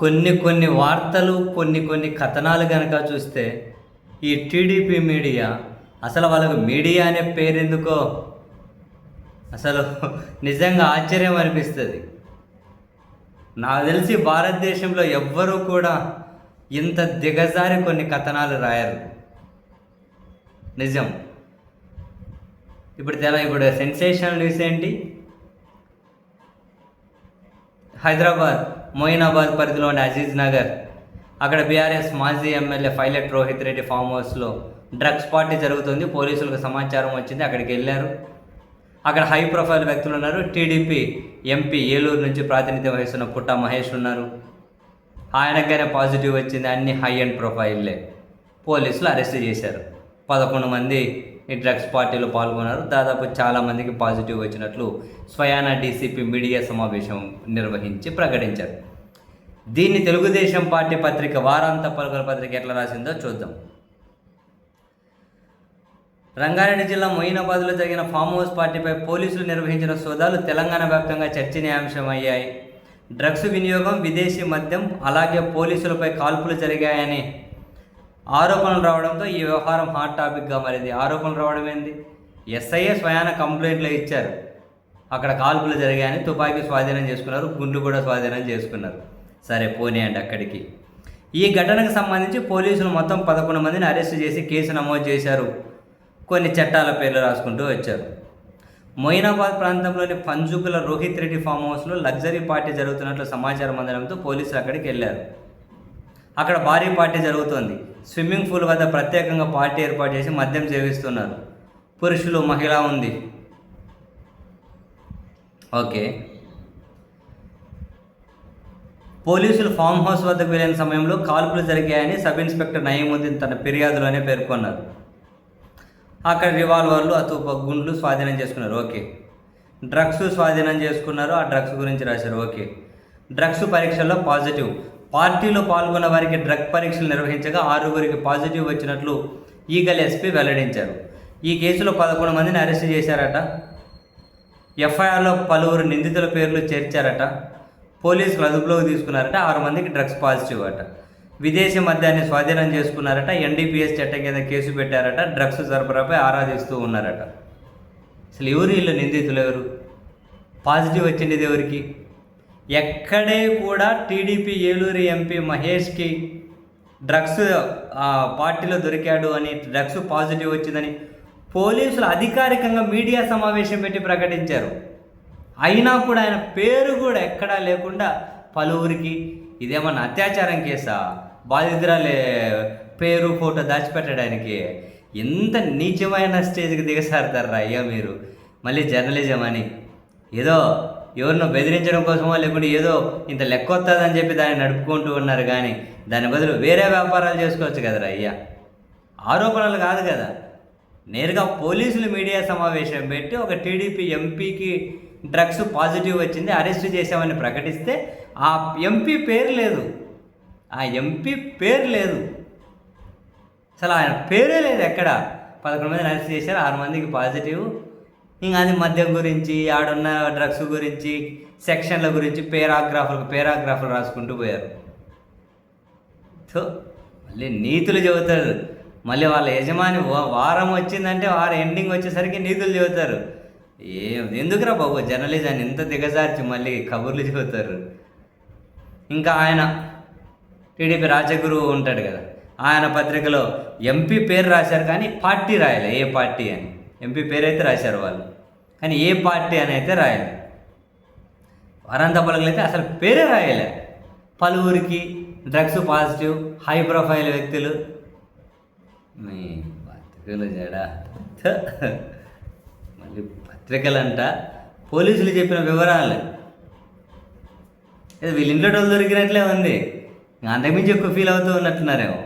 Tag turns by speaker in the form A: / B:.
A: కొన్ని వార్తలు, కొన్ని కథనాలు గనక చూస్తే, ఈ టీడీపీ మీడియా అసలు వాళ్ళకు మీడియా అనే పేరెందుకో అసలు నిజంగా ఆశ్చర్యం అనిపిస్తుంది. నాకు తెలిసి భారతదేశంలో ఎవ్వరూ కూడా ఇంత దిగజారి కొన్ని కథనాలు రాయరు. నిజం. ఇప్పుడు సెన్సేషనల్ న్యూస్ ఏంటి? హైదరాబాద్ మొయినాబాద్ పరిధిలోని అజీజ్ నగర్, అక్కడ బీఆర్ఎస్ మాజీ ఎమ్మెల్యే పైలట్ రోహిత్ రెడ్డి ఫామ్ హౌస్లో డ్రగ్స్ పార్టీ జరుగుతుంది. పోలీసులకు సమాచారం వచ్చింది, అక్కడికి వెళ్ళారు. అక్కడ హై ప్రొఫైల్ వ్యక్తులు ఉన్నారు. టీడీపీ ఎంపీ ఏలూరు నుంచి ప్రాతినిధ్యం వహిస్తున్న పుట్ట మహేష్ ఉన్నారు. ఆయనకైనా పాజిటివ్ వచ్చింది. అన్ని హై అండ్ ప్రొఫైల్లే. పోలీసులు అరెస్ట్ చేశారు. 11 మంది ఈ డ్రగ్స్ పార్టీలో పాల్గొన్నారు. దాదాపు చాలామందికి పాజిటివ్ వచ్చినట్లు స్వయానా డీసీపీ మీడియా సమావేశం నిర్వహించి ప్రకటించారు. దీన్ని తెలుగుదేశం పార్టీ పత్రిక వారాంత పలుకుల పత్రిక ఎట్లా రాసిందో చూద్దాం. రంగారెడ్డి జిల్లా మొయినాబాద్లో జరిగిన ఫామ్ హౌస్ పార్టీపై పోలీసులు నిర్వహించిన సోదాలు తెలంగాణ వ్యాప్తంగా చర్చనీయాంశమయ్యాయి. డ్రగ్స్ వినియోగం, విదేశీ మద్యం, అలాగే పోలీసులపై కాల్పులు జరిగాయని ఆరోపణలు రావడంతో ఈ వ్యవహారం హాట్ టాపిక్గా మారింది. ఆరోపణలు రావడం ఏంది? ఎస్ఐఏ స్వయాన కంప్లైంట్లు ఇచ్చారు. అక్కడ కాల్పులు జరిగాయని, తుపాకీ స్వాధీనం చేసుకున్నారు, గుండ్లు కూడా స్వాధీనం చేసుకున్నారు. సరే పోనీయండి అక్కడికి. ఈ ఘటనకు సంబంధించి పోలీసులు మొత్తం 11 మందిని అరెస్టు చేసి కేసు నమోదు చేశారు. కొన్ని చట్టాల పేర్లు రాసుకుంటూ వచ్చారు. మొయినాబాద్ ప్రాంతంలోని పంజుకుల రోహిత్ రెడ్డి ఫామ్ హౌస్లో లగ్జరీ పార్టీ జరుగుతున్నట్లు సమాచారం అందడంతో పోలీసులు అక్కడికి వెళ్ళారు. అక్కడ భారీ పార్టీ జరుగుతోంది. స్విమ్మింగ్ పూల్ వద్ద ప్రత్యేకంగా పార్టీ ఏర్పాటు చేసి మద్యం సేవిస్తున్నారు. పురుషులు, మహిళ ఉంది. ఓకే. పోలీసులు ఫామ్ హౌస్ వద్దకు వెళ్ళిన సమయంలో కాల్పులు జరిగాయని సబ్ ఇన్స్పెక్టర్ నయీముద్దీన్ తన ఫిర్యాదులోనే పేర్కొన్నారు. అక్కడ రివాల్వర్లు, గుండ్లు స్వాధీనం చేసుకున్నారు. ఓకే. డ్రగ్స్ స్వాధీనం చేసుకున్నారు. ఆ డ్రగ్స్ గురించి రాశారు. ఓకే. డ్రగ్స్ పరీక్షల్లో పాజిటివ్. పార్టీలో పాల్గొన్న వారికి డ్రగ్ పరీక్షలు నిర్వహించగా 6గురికి పాజిటివ్ వచ్చినట్లు ఈగల్ ఎస్పీ వెల్లడించారు. ఈ కేసులో 11 మందిని అరెస్ట్ చేశారట. ఎఫ్ఐఆర్లో పలువురు నిందితుల పేర్లు చేర్చారట. పోలీసులు అదుపులోకి తీసుకున్నారట. 6 మందికి డ్రగ్స్ పాజిటివ్ అట. విదేశీ మద్యాన్ని స్వాధీనం చేసుకున్నారట. ఎన్డీపీఎస్ చట్టం కింద కేసు పెట్టారట. డ్రగ్స్ సరఫరాపై ఆరాధిస్తూ ఉన్నారట. అసలు ఎవరు వీళ్ళు నిందితులు? ఎవరు? పాజిటివ్ వచ్చింది ఎవరికి? ఎక్కడే కూడా టీడీపీ ఏలూరు ఎంపీ మహేష్కి డ్రగ్స్ పార్టీలో దొరికాడు అని, డ్రగ్స్ పాజిటివ్ వచ్చిందని పోలీసులు అధికారికంగా మీడియా సమావేశం పెట్టి ప్రకటించారు. అయినా కూడా ఆయన పేరు కూడా ఎక్కడా లేకుండా పలువురికి ఇదేమన్నా అత్యాచారం కేసా, బాధితురాలే పేరు ఫోటో దాచిపెట్టడానికి ఎంత నీచమైన స్టేజ్కి దిగసారుతారా అయ్యా మీరు? మళ్ళీ జర్నలిజం అని ఏదో ఎవరినో బెదిరించడం కోసమో, లేకుంటే ఏదో ఇంత లెక్క వస్తుందని చెప్పి దాన్ని నడుపుకుంటూ ఉన్నారు. కానీ దాని బదులు వేరే వ్యాపారాలు చేసుకోవచ్చు కదరా అయ్యా. ఆరోపణలు కాదు కదా. నేరుగా పోలీసులు మీడియా సమావేశం పెట్టి ఒక టీడీపీ ఎంపీకి డ్రగ్స్ పాజిటివ్ వచ్చింది, అరెస్ట్ చేశామని ప్రకటిస్తే ఆ ఎంపీ పేరు లేదు. అసలు ఆయన పేరే లేదు ఎక్కడ. 11 మందిని అరెస్ట్ చేశారు. 6 మందికి పాజిటివ్. ఇంకా అది మద్యం గురించి, ఆడున్న డ్రగ్స్ గురించి, సెక్షన్ల గురించి పేరాగ్రాఫ్లు రాసుకుంటూ పోయారు. సో మళ్ళీ నీతులు చెబుతారు. మళ్ళీ వాళ్ళ యజమాని వారం వచ్చిందంటే వారం ఎండింగ్ వచ్చేసరికి నీతులు చెబుతారు. ఎందుకురా బాబు జర్నలిజాన్ని ఇంత దిగజార్చి మళ్ళీ కబుర్లు చెబుతారు. ఇంకా ఆయన టీడీపీ రాజగురు ఉంటాడు కదా, ఆయన పత్రికలో ఎంపీ పేరు రాశారు కానీ పార్టీ రాయలే. ఏ పార్టీ అని. ఎంపీ పేరు అయితే రాశారు వాళ్ళు, కానీ ఏ పార్టీ అని అయితే రాయలే. వారాంత పలుకులు అయితే అసలు పేరే రాయలే. పలువురికి డ్రగ్స్ పాజిటివ్, హై ప్రొఫైల్ వ్యక్తులు. మీ పత్రికలు జడా మళ్ళీ పత్రికలంట పోలీసులు చెప్పిన వివరాలు వీళ్ళ ఇంట్లో దొరికినట్లే ఉంది. అంతకుమించి ఎక్కువ ఫీల్ అవుతూ ఉన్నట్టున్నారేమో.